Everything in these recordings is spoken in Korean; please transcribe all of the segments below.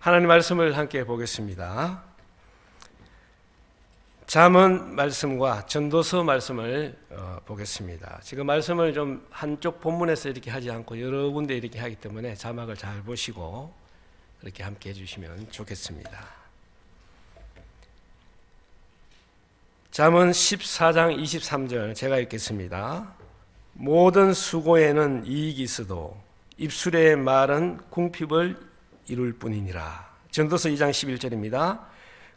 하나님 말씀을 함께 보겠습니다. 잠언 말씀과 전도서 말씀을 보겠습니다. 지금 말씀을 좀 한쪽 본문에서 이렇게 하지 않고 여러 군데 이렇게 하기 때문에 자막을 잘 보시고 그렇게 함께 해주시면 좋겠습니다. 잠언 14장 23절 제가 읽겠습니다. 모든 수고에는 이익이 있어도 입술의 말은 궁핍을 이룰 뿐이니라. 전도서 2장 11절입니다.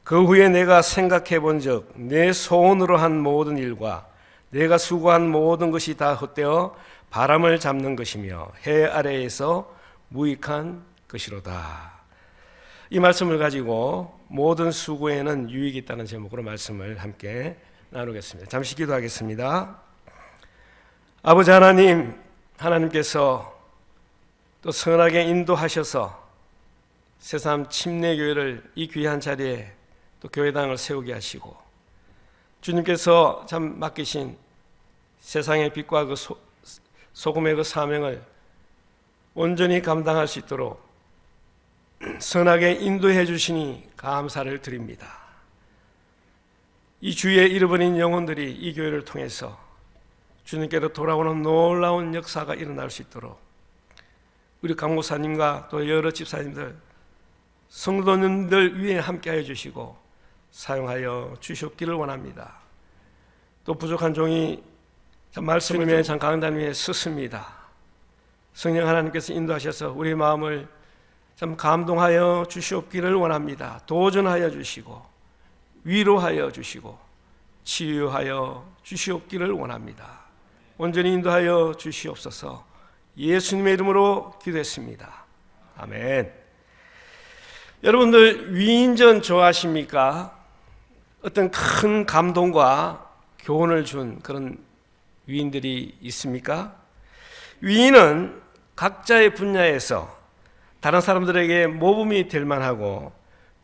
그 후에 내가 생각해 본 적 내 손으로 한 모든 일과 내가 수고한 모든 것이 다 헛되어 바람을 잡는 것이며 해 아래에서 무익한 것이로다. 이 말씀을 가지고 모든 수고에는 유익이 있다는 제목으로 말씀을 함께 나누겠습니다. 잠시 기도하겠습니다. 아버지 하나님, 하나님께서 또 선하게 인도하셔서 새삼 침례교회를 이 귀한 자리에 또 교회당을 세우게 하시고 주님께서 참 맡기신 세상의 빛과 그 소금의 그 사명을 온전히 감당할 수 있도록 선하게 인도해 주시니 감사를 드립니다. 이 주의 잃어버린 영혼들이 이 교회를 통해서 주님께로 돌아오는 놀라운 역사가 일어날 수 있도록 우리 강목사님과 또 여러 집사님들, 성도님들 위에 함께하여 주시고 사용하여 주시옵기를 원합니다. 또 부족한 종이 말씀을 참 강단 위에 섰습니다. 성령 하나님께서 인도하셔서 우리 마음을 참 감동하여 주시옵기를 원합니다. 도전하여 주시고 위로하여 주시고 치유하여 주시옵기를 원합니다. 온전히 인도하여 주시옵소서. 예수님의 이름으로 기도했습니다. 아멘. 여러분들 위인전 좋아하십니까? 어떤 큰 감동과 교훈을 준 그런 위인들이 있습니까? 위인은 각자의 분야에서 다른 사람들에게 모범이 될 만하고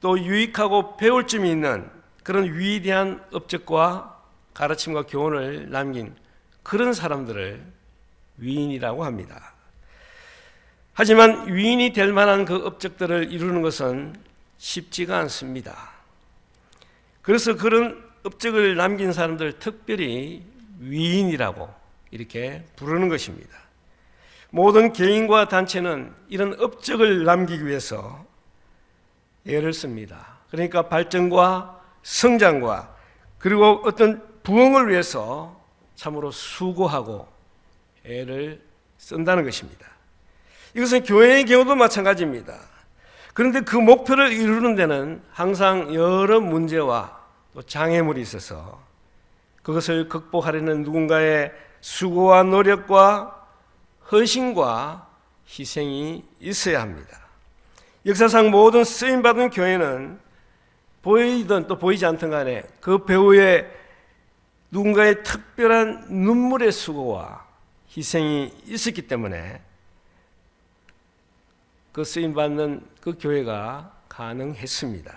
또 유익하고 배울 점이 있는 그런 위대한 업적과 가르침과 교훈을 남긴 그런 사람들을 위인이라고 합니다. 하지만 위인이 될 만한 그 업적들을 이루는 것은 쉽지가 않습니다. 그래서 그런 업적을 남긴 사람들을 특별히 위인이라고 이렇게 부르는 것입니다. 모든 개인과 단체는 이런 업적을 남기기 위해서 애를 씁니다. 그러니까 발전과 성장과 그리고 어떤 부흥을 위해서 참으로 수고하고 애를 쓴다는 것입니다. 이것은 교회의 경우도 마찬가지입니다. 그런데 그 목표를 이루는 데는 항상 여러 문제와 또 장애물이 있어서 그것을 극복하려는 누군가의 수고와 노력과 헌신과 희생이 있어야 합니다. 역사상 모든 쓰임받은 교회는 보이든 또 보이지 않든 간에 그 배후에 누군가의 특별한 눈물의 수고와 희생이 있었기 때문에 그 쓰임받는 그 교회가 가능했습니다.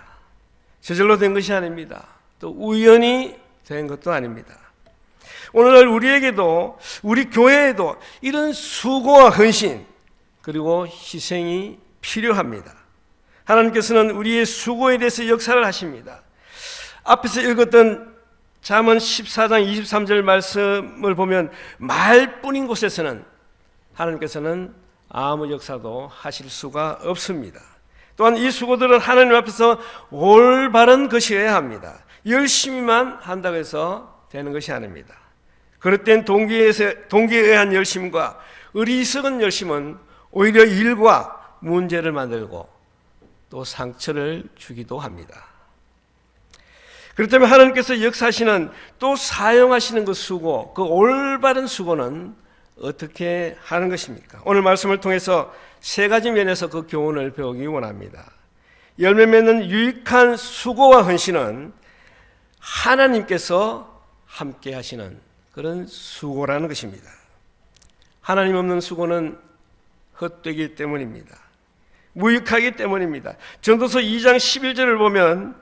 저절로 된 것이 아닙니다. 또 우연히 된 것도 아닙니다. 오늘날 우리에게도 우리 교회에도 이런 수고와 헌신 그리고 희생이 필요합니다. 하나님께서는 우리의 수고에 대해서 역사를 하십니다. 앞에서 읽었던 잠언 14장 23절 말씀을 보면 말뿐인 곳에서는 하나님께서는 아무 역사도 하실 수가 없습니다. 또한 이 수고들은 하나님 앞에서 올바른 것이어야 합니다. 열심히만 한다고 해서 되는 것이 아닙니다. 그럴 땐 동기에 의한 열심과 어리석은 열심은 오히려 일과 문제를 만들고 또 상처를 주기도 합니다. 그렇다면 하나님께서 역사하시는 또 사용하시는 그 수고, 그 올바른 수고는 어떻게 하는 것입니까? 오늘 말씀을 통해서 세 가지 면에서 그 교훈을 배우기 원합니다. 열매 맺는 유익한 수고와 헌신은 하나님께서 함께 하시는 그런 수고라는 것입니다. 하나님 없는 수고는 헛되기 때문입니다. 무익하기 때문입니다. 전도서 2장 11절을 보면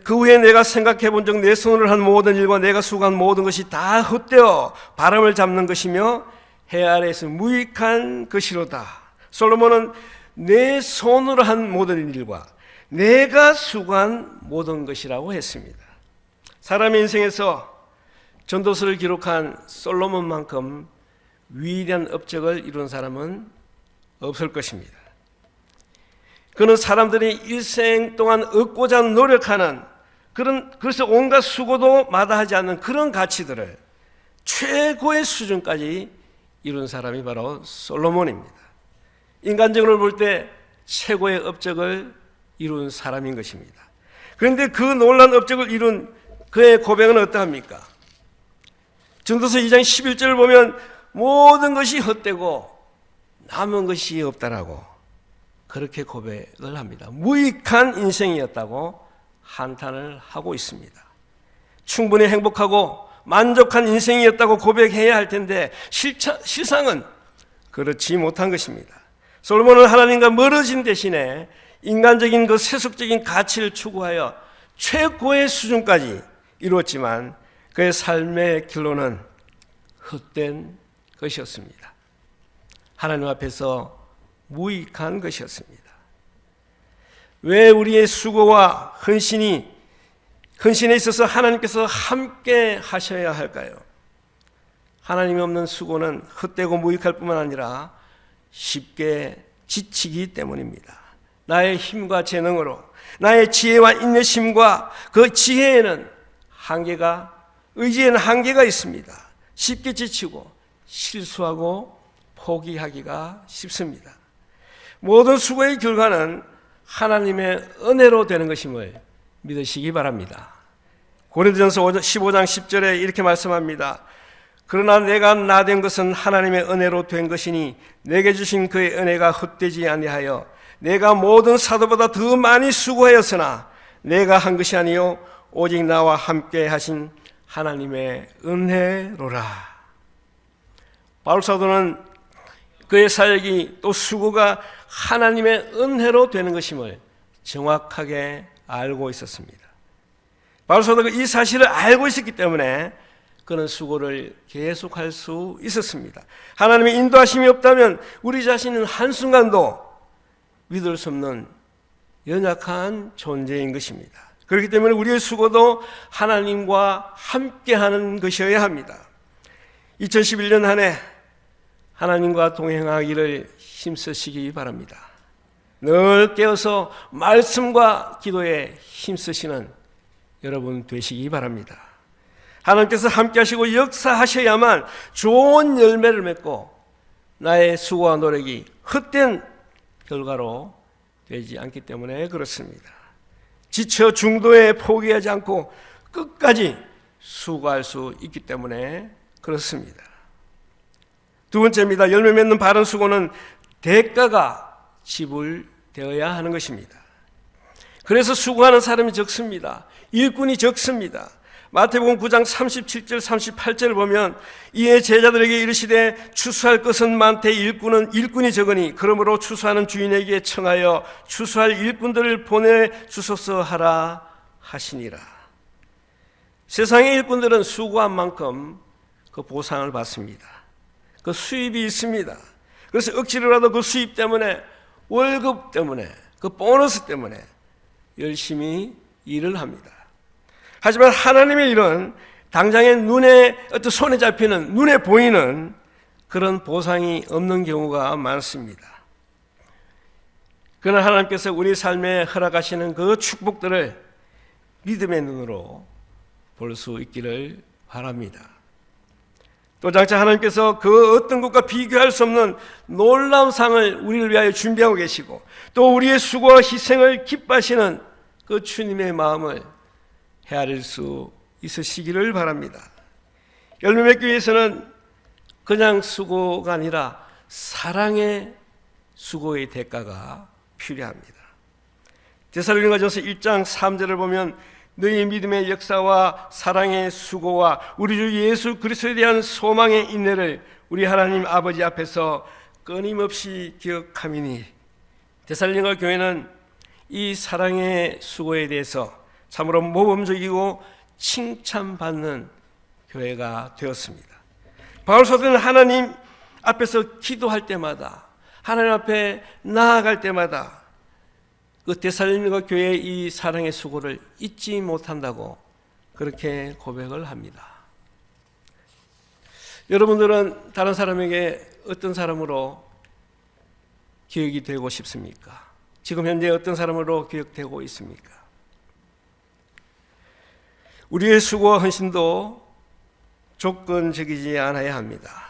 그 후에 내가 생각해 본 적 내 손으로 한 모든 일과 내가 수고한 모든 것이 다 헛되어 바람을 잡는 것이며 해 아래에서 무익한 것이로다. 솔로몬은 내 손으로 한 모든 일과 내가 수고한 모든 것이라고 했습니다. 사람의 인생에서 전도서를 기록한 솔로몬만큼 위대한 업적을 이룬 사람은 없을 것입니다. 그는 사람들이 일생 동안 얻고자 노력하는 그래서 온갖 수고도 마다하지 않는 그런 가치들을 최고의 수준까지 이룬 사람이 바로 솔로몬입니다. 인간적으로 볼 때 최고의 업적을 이룬 사람인 것입니다. 그런데 그 놀라운 업적을 이룬 그의 고백은 어떠합니까? 전도서 2장 11절을 보면 모든 것이 헛되고 남은 것이 없다라고 그렇게 고백을 합니다. 무익한 인생이었다고 한탄을 하고 있습니다. 충분히 행복하고 만족한 인생이었다고 고백해야 할 텐데 실상은 그렇지 못한 것입니다. 솔로몬은 하나님과 멀어진 대신에 인간적인 그 세속적인 가치를 추구하여 최고의 수준까지 이루었지만 그의 삶의 결론은 헛된 것이었습니다. 하나님 앞에서 무익한 것이었습니다. 왜 우리의 수고와 헌신에 있어서 하나님께서 함께 하셔야 할까요? 하나님이 없는 수고는 헛되고 무익할 뿐만 아니라 쉽게 지치기 때문입니다. 나의 힘과 재능으로 나의 지혜와 인내심과 그 지혜에는 의지에는 한계가 있습니다. 쉽게 지치고 실수하고 포기하기가 쉽습니다. 모든 수고의 결과는 하나님의 은혜로 되는 것임을 믿으시기 바랍니다. 고린도전서 15장 10절에 이렇게 말씀합니다. 그러나 내가 나된 것은 하나님의 은혜로 된 것이니 내게 주신 그의 은혜가 헛되지 아니하여 내가 모든 사도보다 더 많이 수고하였으나 내가 한 것이 아니요 오직 나와 함께 하신 하나님의 은혜로라. 바울 사도는 그의 사역이 또 수고가 하나님의 은혜로 되는 것임을 정확하게 알고 있었습니다. 바울 사도가 이 사실을 알고 있었기 때문에 그는 수고를 계속할 수 있었습니다. 하나님의 인도하심이 없다면 우리 자신은 한순간도 믿을 수 없는 연약한 존재인 것입니다. 그렇기 때문에 우리의 수고도 하나님과 함께하는 것이어야 합니다. 2011년 한 해 하나님과 동행하기를 힘쓰시기 바랍니다. 늘 깨어서 말씀과 기도에 힘쓰시는 여러분 되시기 바랍니다. 하나님께서 함께 하시고 역사하셔야만 좋은 열매를 맺고 나의 수고와 노력이 헛된 결과로 되지 않기 때문에 그렇습니다. 지쳐 중도에 포기하지 않고 끝까지 수고할 수 있기 때문에 그렇습니다. 두 번째입니다. 열매 맺는 바른 수고는 대가가 지불되어야 하는 것입니다. 그래서 수고하는 사람이 적습니다. 일꾼이 적습니다. 마태복음 9장 37절 38절을 보면 이에 제자들에게 이르시되 추수할 것은 많되 일꾼이 적으니 그러므로 추수하는 주인에게 청하여 추수할 일꾼들을 보내주소서 하라 하시니라. 세상의 일꾼들은 수고한 만큼 그 보상을 받습니다. 그 수입이 있습니다. 그래서 억지로라도 그 수입 때문에 월급 때문에 그 보너스 때문에 열심히 일을 합니다. 하지만 하나님의 일은 당장에 어떤 손에 잡히는 눈에 보이는 그런 보상이 없는 경우가 많습니다. 그러나 하나님께서 우리 삶에 허락하시는 그 축복들을 믿음의 눈으로 볼 수 있기를 바랍니다. 또 장차 하나님께서 그 어떤 것과 비교할 수 없는 놀라운 상을 우리를 위하여 준비하고 계시고 또 우리의 수고와 희생을 기뻐하시는 그 주님의 마음을 헤아릴 수 있으시기를 바랍니다. 열매 맺기 위해서는 그냥 수고가 아니라 사랑의 수고의 대가가 필요합니다. 데살로니가전서 1장 3절을 보면 너희 믿음의 역사와 사랑의 수고와 우리 주 예수 그리스도에 대한 소망의 인내를 우리 하나님 아버지 앞에서 끊임없이 기억함이니. 데살로니가 교회는 이 사랑의 수고에 대해서 참으로 모범적이고 칭찬받는 교회가 되었습니다. 바울 사도는 하나님 앞에서 기도할 때마다 하나님 앞에 나아갈 때마다 그 데살로니가 교회의 이 사랑의 수고를 잊지 못한다고 그렇게 고백을 합니다. 여러분들은 다른 사람에게 어떤 사람으로 기억이 되고 싶습니까? 지금 현재 어떤 사람으로 기억되고 있습니까? 우리의 수고와 헌신도 조건적이지 않아야 합니다.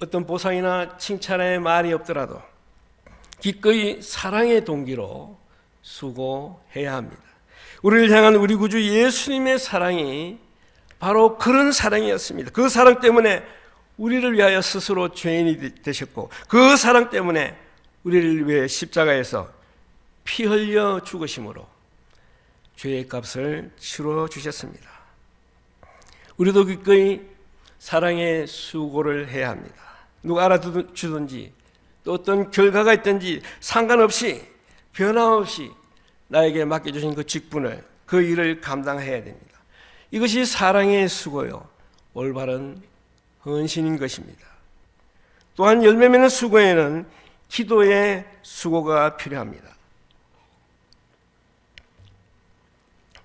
어떤 보상이나 칭찬의 말이 없더라도 기꺼이 사랑의 동기로 수고해야 합니다. 우리를 향한 우리 구주 예수님의 사랑이 바로 그런 사랑이었습니다. 그 사랑 때문에 우리를 위하여 스스로 죄인이 되셨고, 그 사랑 때문에 우리를 위해 십자가에서 피 흘려 죽으심으로 죄의 값을 치러 주셨습니다. 우리도 기꺼이 사랑의 수고를 해야 합니다. 누가 알아주든지 또 어떤 결과가 있든지 상관없이 변함없이 나에게 맡겨주신 그 직분을, 그 일을 감당해야 됩니다. 이것이 사랑의 수고요, 올바른 헌신인 것입니다. 또한 열매 맺는 수고에는 기도의 수고가 필요합니다.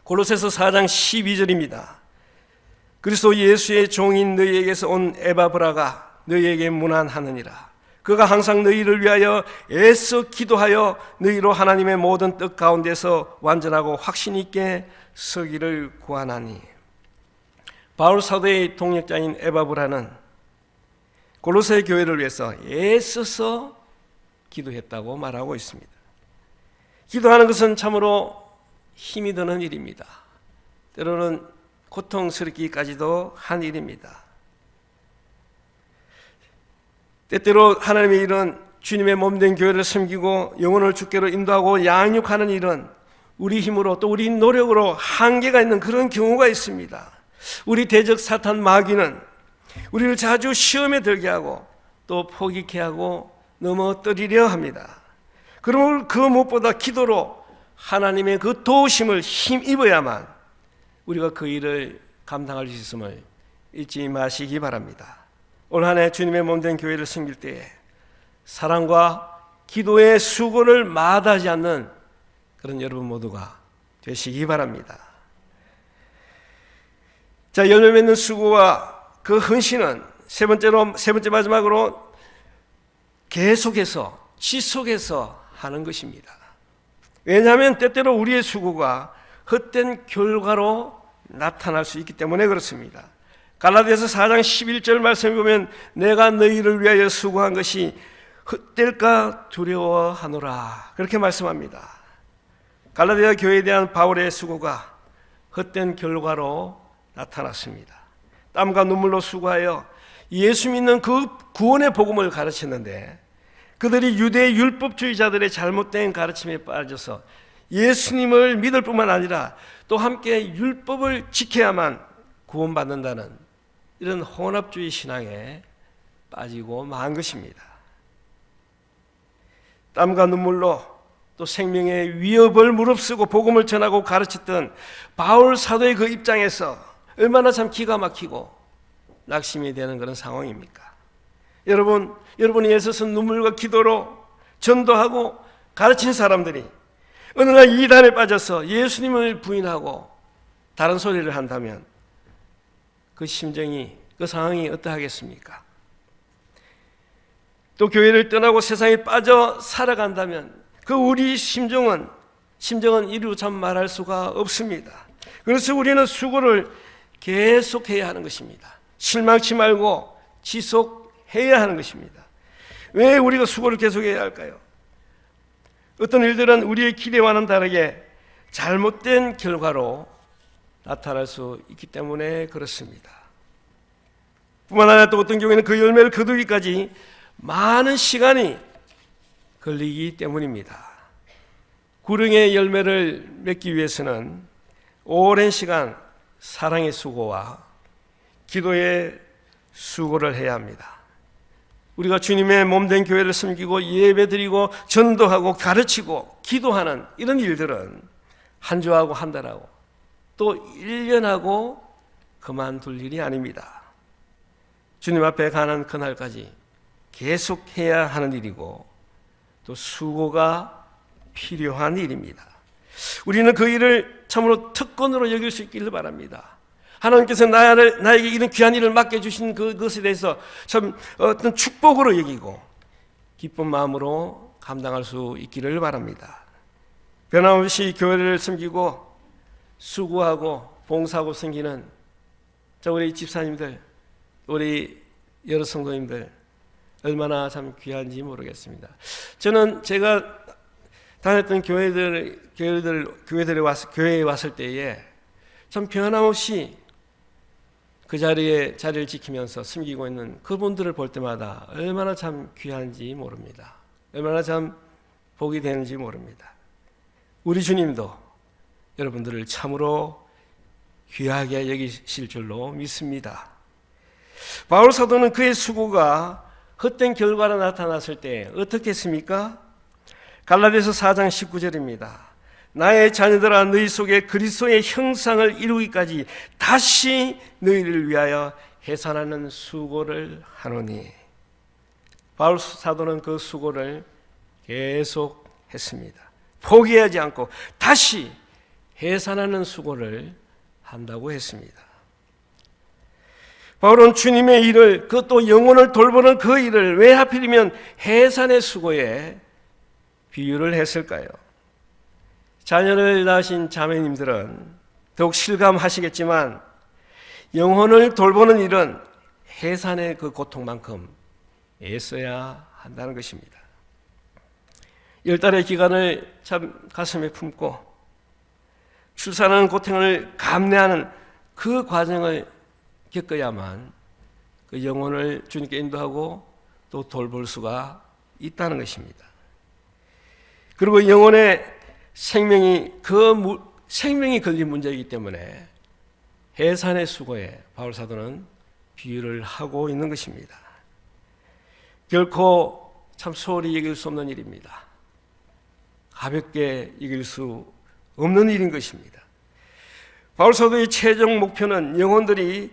골로새서 4장 12절입니다. 그리스도 예수의 종인 너희에게서 온 에바브라가 너희에게 문안하느니라. 그가 항상 너희를 위하여 애써 기도하여 너희로 하나님의 모든 뜻 가운데서 완전하고 확신 있게 서기를 구하나니. 바울 사도의 동역자인 에바브라는 골로새 교회를 위해서 애써서 기도했다고 말하고 있습니다. 기도하는 것은 참으로 힘이 드는 일입니다. 때로는 고통스럽기까지도 한 일입니다. 때때로 하나님의 일은 주님의 몸된 교회를 섬기고 영혼을 주께로 인도하고 양육하는 일은 우리 힘으로 또 우리 노력으로 한계가 있는 그런 경우가 있습니다. 우리 대적 사탄 마귀는 우리를 자주 시험에 들게 하고 또 포기케 하고 넘어뜨리려 합니다. 그러므로 그 무엇보다 기도로 하나님의 그 도우심을 힘입어야만 우리가 그 일을 감당할 수 있음을 잊지 마시기 바랍니다. 올 한 해 주님의 몸된 교회를 섬길 때에 사랑과 기도의 수고를 마다하지 않는 그런 여러분 모두가 되시기 바랍니다. 자, 열매 맺는 수고와 그 헌신은 세 번째 마지막으로 계속해서 지속해서 하는 것입니다. 왜냐하면 때때로 우리의 수고가 헛된 결과로 나타날 수 있기 때문에 그렇습니다. 갈라디아서 4장 11절 말씀에 보면 내가 너희를 위하여 수고한 것이 헛될까 두려워하노라 그렇게 말씀합니다. 갈라디아 교회에 대한 바울의 수고가 헛된 결과로 나타났습니다. 땀과 눈물로 수고하여 예수 믿는 그 구원의 복음을 가르쳤는데 그들이 유대 율법주의자들의 잘못된 가르침에 빠져서 예수님을 믿을 뿐만 아니라 또 함께 율법을 지켜야만 구원받는다는 이런 혼합주의 신앙에 빠지고 만 것입니다. 땀과 눈물로 또 생명의 위협을 무릅쓰고 복음을 전하고 가르쳤던 바울 사도의 그 입장에서 얼마나 참 기가 막히고 낙심이 되는 그런 상황입니까? 여러분이 애써서 눈물과 기도로 전도하고 가르친 사람들이 어느 날 이단에 빠져서 예수님을 부인하고 다른 소리를 한다면 그 심정이, 그 상황이 어떠하겠습니까? 또 교회를 떠나고 세상에 빠져 살아간다면 그 우리 심정은 이루 참 말할 수가 없습니다. 그래서 우리는 수고를 계속해야 하는 것입니다. 실망치 말고 지속해야 하는 것입니다. 왜 우리가 수고를 계속해야 할까요? 어떤 일들은 우리의 기대와는 다르게 잘못된 결과로 나타날 수 있기 때문에 그렇습니다. 뿐만 아니라 또 어떤 경우에는 그 열매를 거두기까지 많은 시간이 걸리기 때문입니다. 구령의 열매를 맺기 위해서는 오랜 시간 사랑의 수고와 기도의 수고를 해야 합니다. 우리가 주님의 몸된 교회를 섬기고 예배드리고 전도하고 가르치고 기도하는 이런 일들은 한 주하고 한 달하고 또 1년하고 그만둘 일이 아닙니다. 주님 앞에 가는 그날까지 계속해야 하는 일이고 또 수고가 필요한 일입니다. 우리는 그 일을 참으로 특권으로 여길 수 있기를 바랍니다. 하나님께서 나에게 이런 귀한 일을 맡겨주신 그것에 대해서 참 어떤 축복으로 여기고 기쁜 마음으로 감당할 수 있기를 바랍니다. 변함없이 교회를 섬기고 수고하고 봉사하고 섬기는 우리 집사님들, 우리 여러 성도님들 얼마나 참 귀한지 모르겠습니다. 저는 제가 다녔던 교회에 왔을 때에 참 변함없이 그 자리를 지키면서 섬기고 있는 그분들을 볼 때마다 얼마나 참 귀한지 모릅니다. 얼마나 참 복이 되는지 모릅니다. 우리 주님도 여러분들을 참으로 귀하게 여기실 줄로 믿습니다. 바울 사도는 그의 수고가 헛된 결과로 나타났을 때 어떻게 했습니까? 갈라디아서 4장 19절입니다. 나의 자녀들아 너희 속에 그리스도의 형상을 이루기까지 다시 너희를 위하여 해산하는 수고를 하노니. 바울 사도는 그 수고를 계속 했습니다. 포기하지 않고 다시 해산하는 수고를 한다고 했습니다. 바울은 주님의 일을, 그것도 영혼을 돌보는 그 일을 왜 하필이면 해산의 수고에 비유를 했을까요? 자녀를 낳으신 자매님들은 더욱 실감하시겠지만 영혼을 돌보는 일은 해산의 그 고통만큼 애써야 한다는 것입니다. 10달의 기간을 참 가슴에 품고 출산하는 고통을 감내하는 그 과정을 겪어야만 그 영혼을 주님께 인도하고 또 돌볼 수가 있다는 것입니다. 그리고 영혼의 생명이 걸린 문제이기 때문에 해산의 수고에 바울 사도는 비유를 하고 있는 것입니다. 결코 참 소홀히 여길 수 없는 일입니다. 가볍게 여길 수 없는 일인 것입니다. 바울 사도의 최종 목표는 영혼들이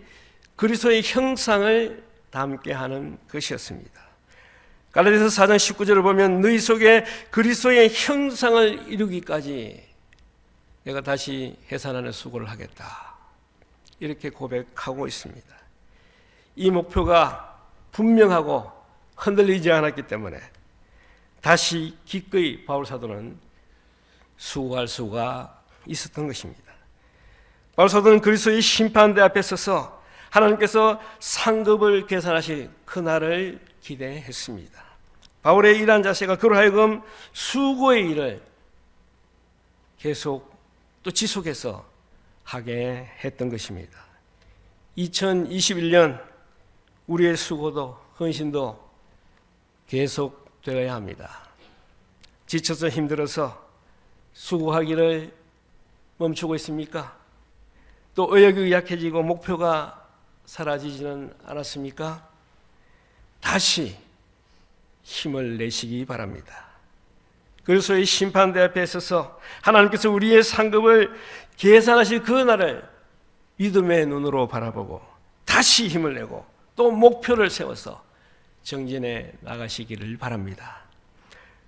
그리스도의 형상을 담게 하는 것이었습니다. 갈라디아서 4장 19절을 보면 너희 속에 그리스도의 형상을 이루기까지 내가 다시 해산하는 수고를 하겠다, 이렇게 고백하고 있습니다. 이 목표가 분명하고 흔들리지 않았기 때문에 다시 기꺼이 바울 사도는 수고할 수가 있었던 것입니다. 바울 사도는 그리스도의 심판대 앞에 서서 하나님께서 상급을 계산하실 그날을 기대했습니다. 바울의 일한 자세가 그로 하여금 수고의 일을 계속 또 지속해서 하게 했던 것입니다. 2021년 우리의 수고도 헌신도 계속되어야 합니다. 지쳐서 힘들어서 수고하기를 멈추고 있습니까? 또 의욕이 약해지고 목표가 사라지지는 않았습니까? 다시 힘을 내시기 바랍니다. 그리스도의 심판대 앞에 서서 하나님께서 우리의 상급을 계산하실 그 날을 믿음의 눈으로 바라보고 다시 힘을 내고 또 목표를 세워서 정진해 나가시기를 바랍니다.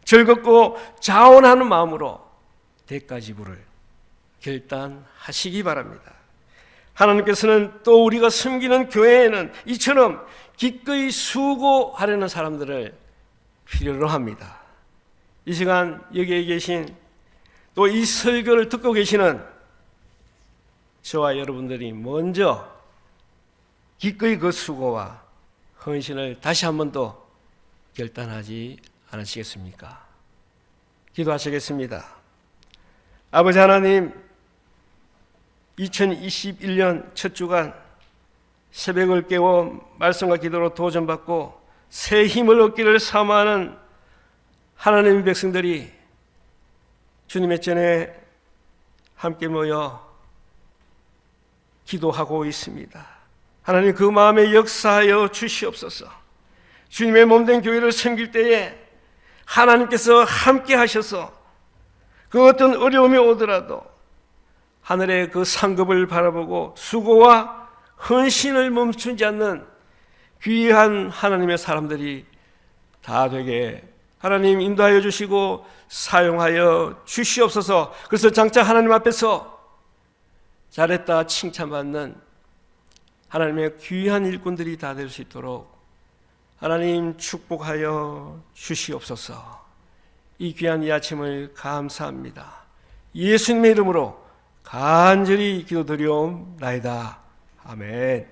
즐겁고 자원하는 마음으로 대가지불을 결단하시기 바랍니다. 하나님께서는 또 우리가 섬기는 교회에는 이처럼 기꺼이 수고하려는 사람들을 필요로 합니다. 이 시간 여기에 계신 또 이 설교를 듣고 계시는 저와 여러분들이 먼저 기꺼이 그 수고와 헌신을 다시 한 번 더 결단하지 않으시겠습니까? 기도하시겠습니다. 아버지 하나님, 2021년 첫 주간 새벽을 깨워 말씀과 기도로 도전받고 새 힘을 얻기를 사모하는 하나님의 백성들이 주님의 전에 함께 모여 기도하고 있습니다. 하나님, 그 마음에 역사하여 주시옵소서. 주님의 몸된 교회를 섬길 때에 하나님께서 함께 하셔서 그 어떤 어려움이 오더라도 하늘의 그 상급을 바라보고 수고와 헌신을 멈추지 않는 귀한 하나님의 사람들이 다 되게 하나님 인도하여 주시고 사용하여 주시옵소서. 그래서 장차 하나님 앞에서 잘했다 칭찬받는 하나님의 귀한 일꾼들이 다 될 수 있도록 하나님 축복하여 주시옵소서. 이 귀한 이 아침을 감사합니다. 예수님의 이름으로 간절히 기도드리옵나이다. 아멘.